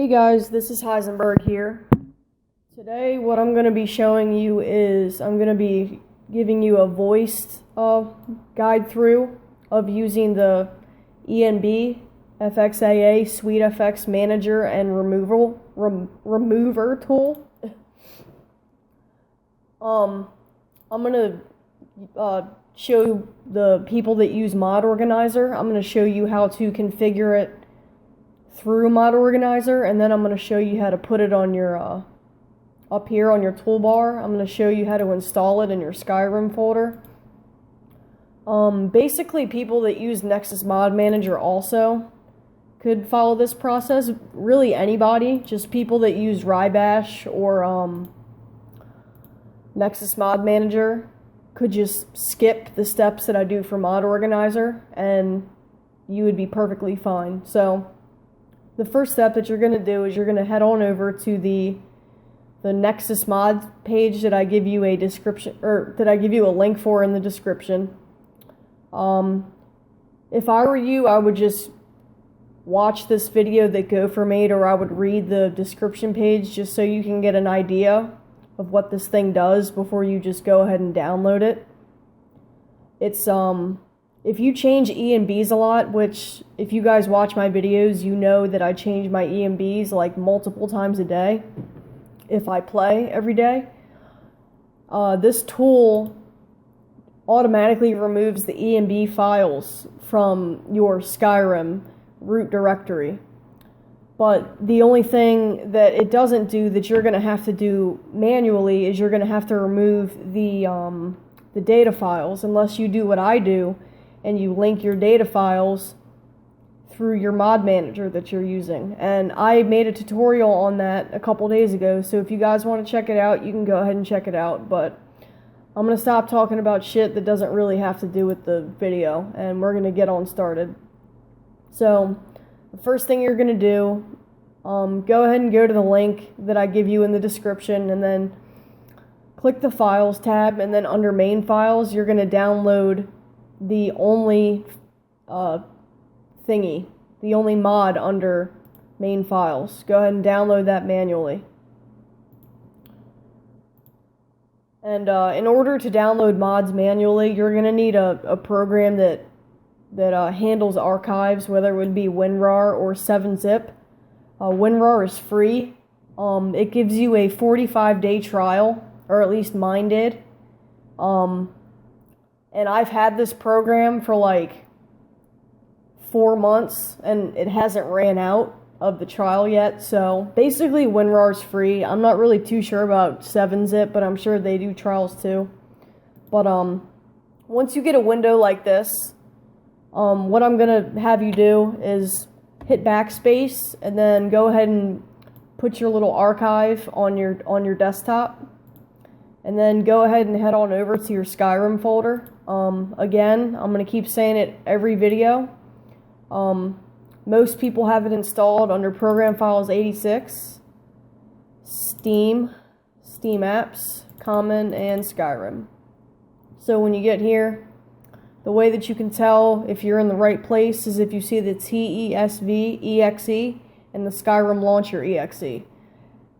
Hey guys, this is Heisenberg here. Today what I'm going to be showing you is I'm going to be giving you a voiced guide through of using the ENB FXAA SweetFX Manager and Remover tool. I'm going to show the people that use Mod Organizer. I'm going to show you how to configure it through Mod Organizer, and then I'm going to show you how to put it on your up here on your toolbar. I'm going to show you how to install it in your Skyrim folder. Basically, people that use Nexus Mod Manager also could follow this process. Really anybody, just people that use Rybash or Nexus Mod Manager could just skip the steps that I do for Mod Organizer and you would be perfectly fine. So the first step that you're going to do is you're going to head on over to the Nexus Mod page that I give you a description, or that I give you a link for in the description. If I were you, I would just watch this video that Gopher made, or I would read the description page just so you can get an idea of what this thing does before you just go ahead and download it. It's if you change ENBs a lot, which if you guys watch my videos, you know that I change my ENBs like multiple times a day if I play every day. This tool automatically removes the ENB files from your Skyrim root directory. But the only thing that it doesn't do that you're going to have to do manually is you're going to have to remove the data files, unless you do what I do and you link your data files through your mod manager that you're using. And I made a tutorial on that a couple days ago, so if you guys want to check it out, you can go ahead and check it out. But I'm going to stop talking about shit that doesn't really have to do with the video, and we're going to get on started. So the first thing you're going to do, go ahead and go to the link that I give you in the description, and then click the Files tab, and then under Main Files, you're going to download the only the only mod under Main Files. Go ahead and download that manually. And in order to download mods manually, you're going to need a program that handles archives, whether it would be WinRAR or 7-zip. WinRAR is free. It gives you a 45-day trial, or at least mine did. And I've had this program for like 4 months, and it hasn't ran out of the trial yet. So basically, WinRAR is free. I'm not really too sure about 7-zip, but I'm sure they do trials too. But once you get a window like this, what I'm gonna have you do is hit backspace and then go ahead and put your little archive on your desktop, and then go ahead and head on over to your Skyrim folder. Again, I'm gonna keep saying it every video. Most people have it installed under Program Files 86, Steam, Steam Apps, Common, and Skyrim. So when you get here, the way that you can tell if you're in the right place is if you see the TESV EXE and the Skyrim Launcher EXE.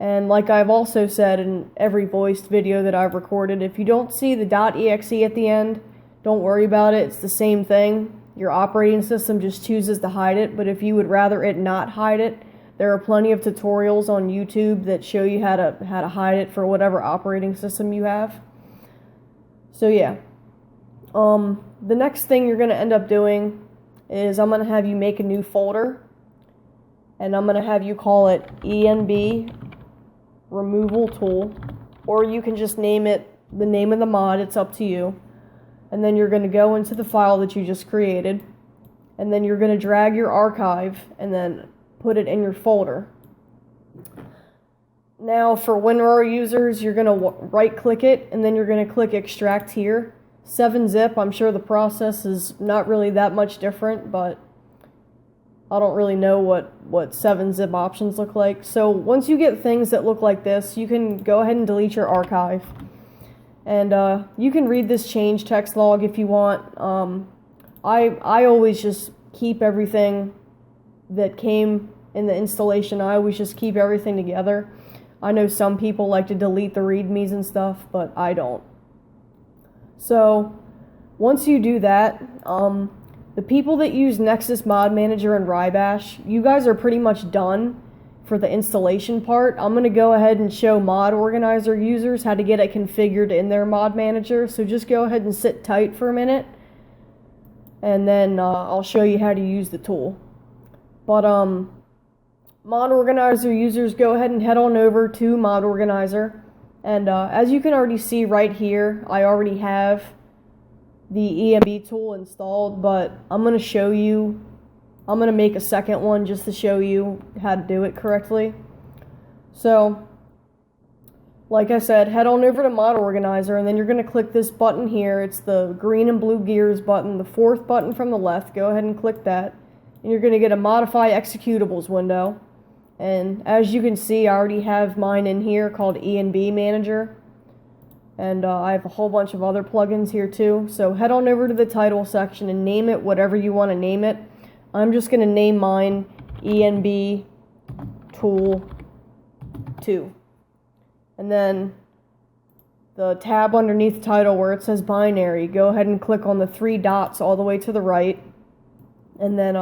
And like I've also said in every voiced video that I've recorded, if you don't see the .exe at the end, don't worry about it. It's the same thing. Your operating system just chooses to hide it, but if you would rather it not hide it, there are plenty of tutorials on YouTube that show you how to hide it for whatever operating system you have. So yeah. The next thing you're going to end up doing is I'm going to have you make a new folder, and I'm going to have you call it ENB Removal Tool, or you can just name it the name of the mod. It's up to you. And then you're going to go into the file that you just created, and then you're going to drag your archive and then put it in your folder. Now for WinRAR users, you're going to right click it, and then you're going to click Extract Here. 7-zip, I'm sure the process is not really that much different, but I don't really know what 7-zip options look like. So once you get things that look like this, you can go ahead and delete your archive. And you can read this change text log if you want. I always just keep everything that came in the installation. I always just keep everything together. I know some people like to delete the readmes and stuff, but I don't. So once you do that, the people that use Nexus Mod Manager and Rybash, you guys are pretty much done for the installation part. I'm going to go ahead and show Mod Organizer users how to get it configured in their Mod Manager. So just go ahead and sit tight for a minute, and then I'll show you how to use the tool. But Mod Organizer users, go ahead and head on over to Mod Organizer. And as you can already see right here, I already have the ENB tool installed, but I'm going to show you, I'm going to make a second one just to show you how to do it correctly. So, like I said, head on over to Mod Organizer, and then you're going to click this button here. It's the green and blue gears button, the fourth button from the left. Go ahead and click that, and you're going to get a Modify Executables window. And as you can see, I already have mine in here called ENB Manager. And I have a whole bunch of other plugins here too. So head on over to the title section and name it whatever you want to name it. I'm just going to name mine ENB Tool 2. And then the tab underneath title where it says binary, go ahead and click on the 3 dots all the way to the right. And then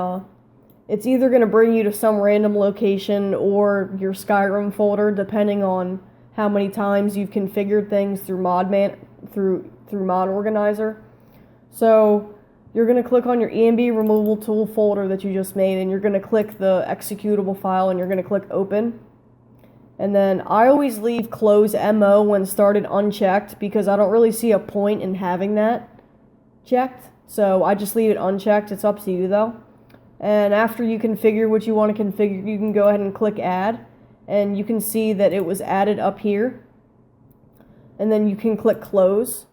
it's either going to bring you to some random location or your Skyrim folder, depending on how many times you've configured things through Mod Organizer. So you're going to click on your ENB removable tool folder that you just made, and you're going to click the executable file, and you're going to click open. And then I always leave close MO when started unchecked because I don't really see a point in having that checked. So I just leave it unchecked. It's up to you though. And after you configure what you want to configure, you can go ahead and click add, and you can see that it was added up here. And then you can click close.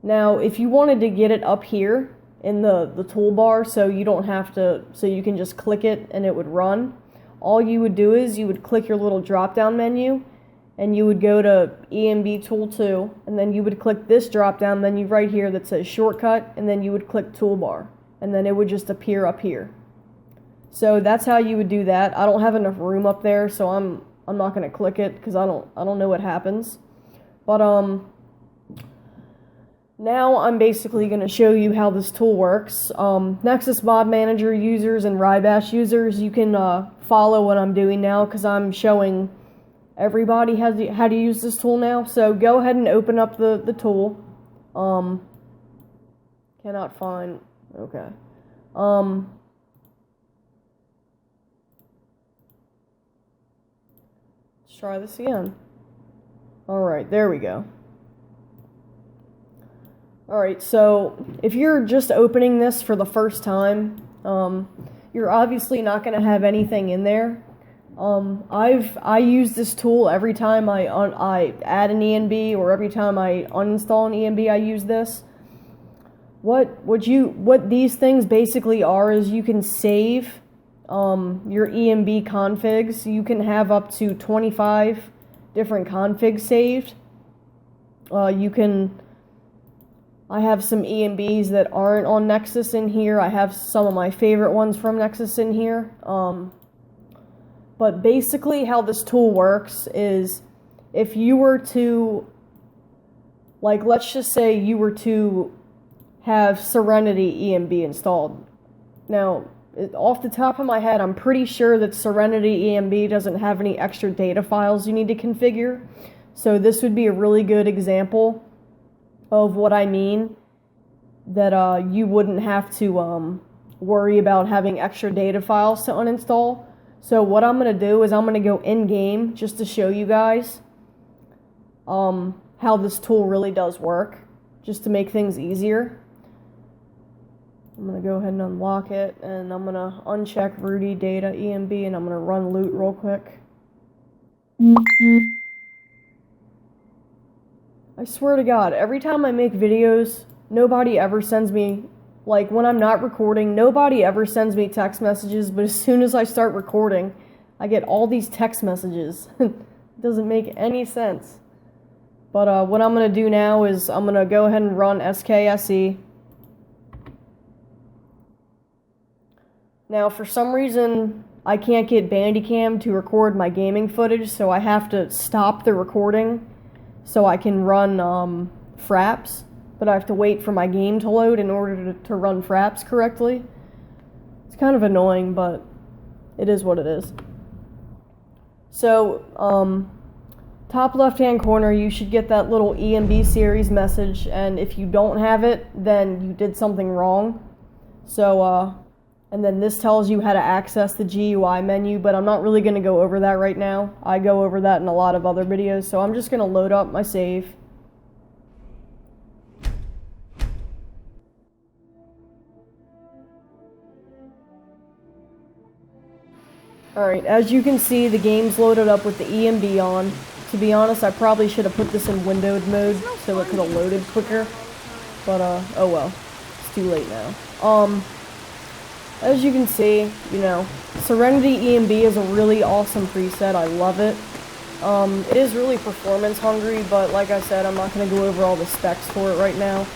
Now if you wanted to get it up here in the toolbar so you don't have to, so you can just click it and it would run, all you would do is you would click your little drop down menu and you would go to ENB Tool 2, and then you would click this drop down menu right here that says shortcut, and then you would click toolbar, and then it would just appear up here. So that's how you would do that. I don't have enough room up there, so I'm not going to click it because I don't know what happens. But now I'm basically going to show you how this tool works. Nexus Mod Manager users and Rybash users, you can follow what I'm doing now because I'm showing everybody how to use this tool now. So go ahead and open up the tool. Cannot find. Okay. Let's try this again. Alright, there we go. Alright, so if you're just opening this for the first time, you're obviously not going to have anything in there. I use this tool every time I add an ENB, or every time I uninstall an ENB, I use this. What these things basically are is you can save your ENB configs. You can have up to 25 different configs saved. I have some ENBs that aren't on Nexus in here. I have some of my favorite ones from Nexus in here. But basically how this tool works is if you were to, like, let's just say you were to have Serenity ENB installed. Now, off the top of my head, I'm pretty sure that Serenity ENB doesn't have any extra data files you need to configure. So this would be a really good example of what I mean, that you wouldn't have to worry about having extra data files to uninstall. So what I'm going to do is I'm going to go in-game just to show you guys how this tool really does work, just to make things easier. I'm going to go ahead and unlock it, and I'm going to uncheck Rudy Data ENB, and I'm going to run loot real quick. I swear to God, every time I make videos, nobody ever sends me, like when I'm not recording, nobody ever sends me text messages, but as soon as I start recording, I get all these text messages. It doesn't make any sense. But what I'm going to do now is I'm going to go ahead and run Skse. Now, for some reason, I can't get Bandicam to record my gaming footage, so I have to stop the recording so I can run Fraps, but I have to wait for my game to load in order to run Fraps correctly. It's kind of annoying, but it is what it is. So, top left-hand corner, you should get that little ENB series message, and if you don't have it, then you did something wrong. So, and then this tells you how to access the GUI menu, but I'm not really going to go over that right now. I go over that in a lot of other videos, so I'm just going to load up my save. Alright, as you can see, the game's loaded up with the ENB on. To be honest, I probably should have put this in windowed mode so it could have loaded quicker. But, oh well. It's too late now. As you can see, you know, Serenity ENB is a really awesome preset. I love it. It is really performance hungry, but like I said, I'm not going to go over all the specs for it right now.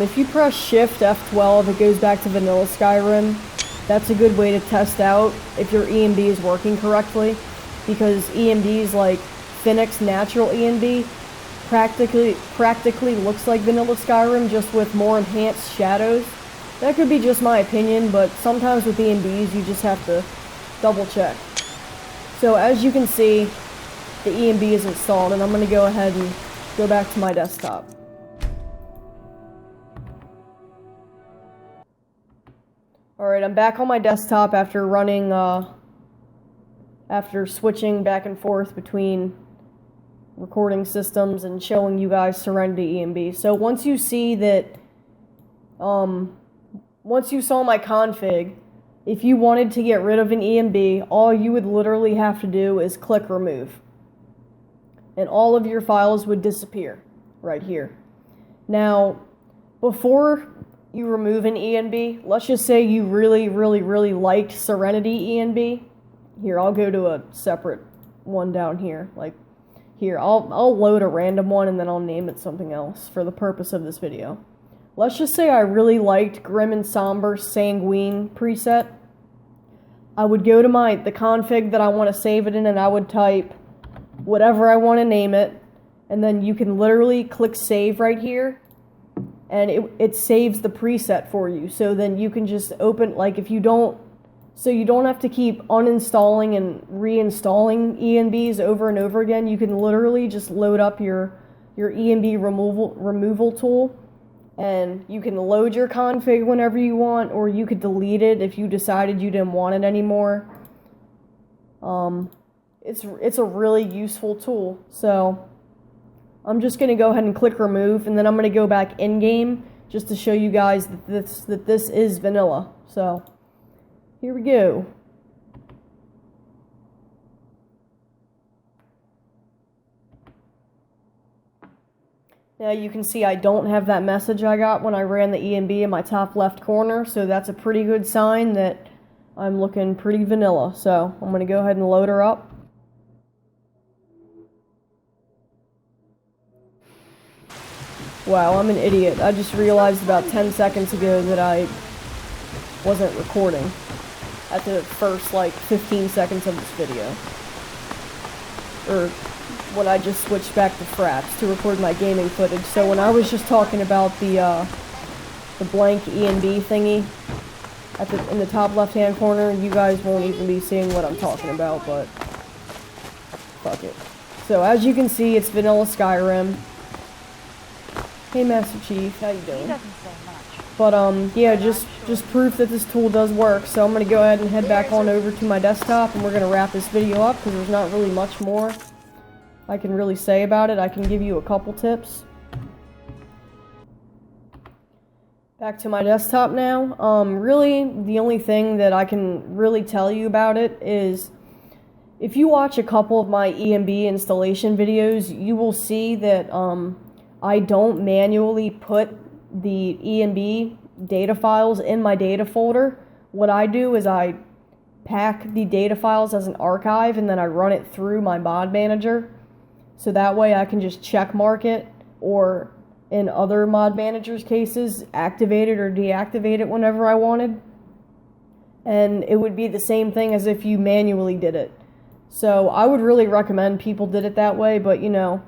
If you press Shift F12, it goes back to vanilla Skyrim. That's a good way to test out if your ENB is working correctly, because ENBs like Phoenix Natural ENB practically looks like vanilla Skyrim, just with more enhanced shadows. That could be just my opinion, but sometimes with ENBs you just have to double check. So as you can see, the ENB is installed, and I'm going to go ahead and go back to my desktop. Alright, I'm back on my desktop after running, after switching back and forth between recording systems and showing you guys Serenity ENB. So once you see that, once you saw my config, if you wanted to get rid of an ENB, all you would literally have to do is click remove. And all of your files would disappear right here. Now, before you remove an ENB, let's just say you really liked Serenity ENB. Here, I'll go to a separate one down here. Like, here, I'll load a random one and then I'll name it something else for the purpose of this video. Let's just say I really liked Grim and Somber Sanguine preset. I would go to the config that I want to save it in, and I would type whatever I want to name it, and then you can literally click save right here, and it saves the preset for you. So then you can just open, like, if you don't, so you don't have to keep uninstalling and reinstalling ENBs over and over again. You can literally just load up your ENB removal tool, and you can load your config whenever you want, or you could delete it if you decided you didn't want it anymore. It's a really useful tool. So I'm just going to go ahead and click remove, and then I'm going to go back in-game just to show you guys that this is vanilla. So here we go. Now you can see I don't have that message I got when I ran the ENB in my top left corner, so that's a pretty good sign that I'm looking pretty vanilla. So I'm going to go ahead and load her up. Wow, I'm an idiot. I just realized about 10 seconds ago that I wasn't recording at the first, like, 15 seconds of this video. Or when I just switched back to Fraps to record my gaming footage. So when I was just talking about the blank ENB thingy in the top left-hand corner, you guys won't even be seeing what I'm talking about, but fuck it. So as you can see, it's vanilla Skyrim. Hey Master Chief, how you doing? But yeah, just proof that this tool does work. So I'm gonna go ahead and head back on over to my desktop, and we're gonna wrap this video up because there's not really much more I can really say about it. I can give you a couple tips. Back to my desktop now. Really, the only thing that I can really tell you about it is, if you watch a couple of my ENB installation videos, you will see that I don't manually put the ENB data files in my data folder. What I do is I pack the data files as an archive, and then I run it through my mod manager. So that way I can just check mark it, or in other mod managers' cases, activate it or deactivate it whenever I wanted. and it would be the same thing as if you manually did it. So I would really recommend people did it that way, but you know,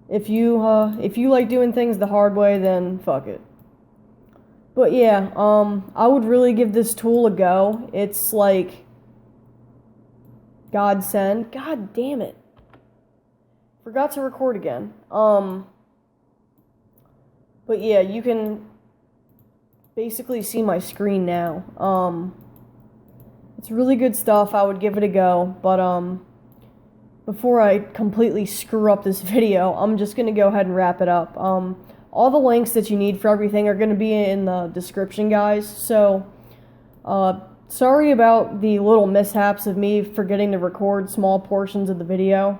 if you like doing things the hard way, then fuck it. But yeah, I would really give this tool a go. It's like godsend. God damn it. Forgot to record again. But yeah, you can basically see my screen now. It's really good stuff. I would give it a go, but before I completely screw up this video, I'm just gonna go ahead and wrap it up. All the links that you need for everything are gonna be in the description, guys. So, sorry about the little mishaps of me forgetting to record small portions of the video.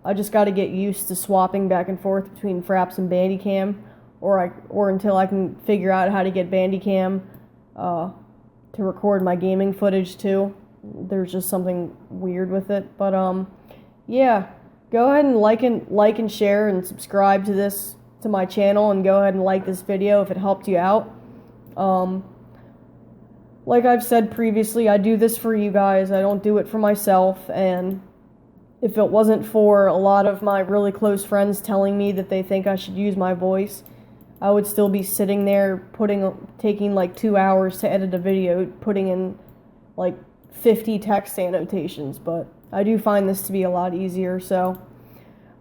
I just got to get used to swapping back and forth between Fraps and Bandicam, or until I can figure out how to get Bandicam to record my gaming footage too. There's just something weird with it, but yeah, go ahead and like and share and subscribe to my channel, and go ahead and like this video if it helped you out. Like I've said previously, I do this for you guys. I don't do it for myself, and if it wasn't for a lot of my really close friends telling me that they think I should use my voice, I would still be sitting there taking like 2 hours to edit a video, putting in like 50 text annotations, but I do find this to be a lot easier. So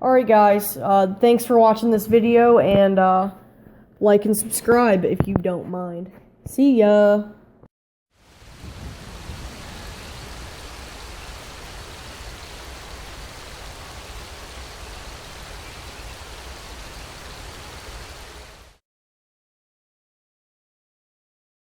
alright guys, thanks for watching this video, and like and subscribe if you don't mind. See ya!